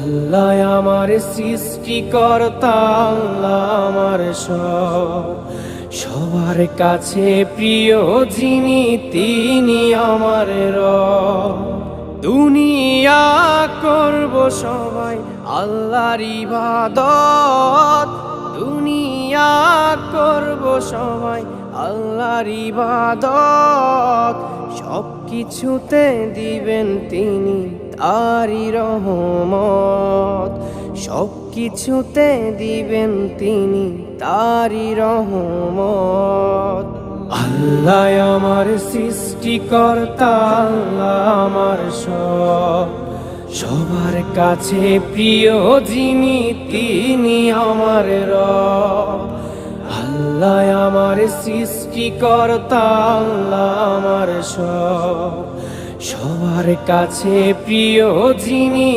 আল্লাহ আমার সৃষ্টিকর্তা, আল্লাহ আমার সবার কাছে প্রিয় যিনি তিনি আমার রব। দুনিয়া করব সবাই আল্লাহর ইবাদত, দুনিয়া করব সবাই আল্লাহর ইবাদত। সব কিছুতে দিবেন তিনি তারি রহমত, সব কিছুতে দিবেন তিনি তারি রহমত। আল্লাহ আমার সৃষ্টিকর্তা, আল্লাহ আমার সবার কাছে প্রিয় যিনি তিনি আমার রব। আল্লাহ আমার সৃষ্টিকর্তা, আল্লাহ আমার সবার কাছে প্রিয় যিনি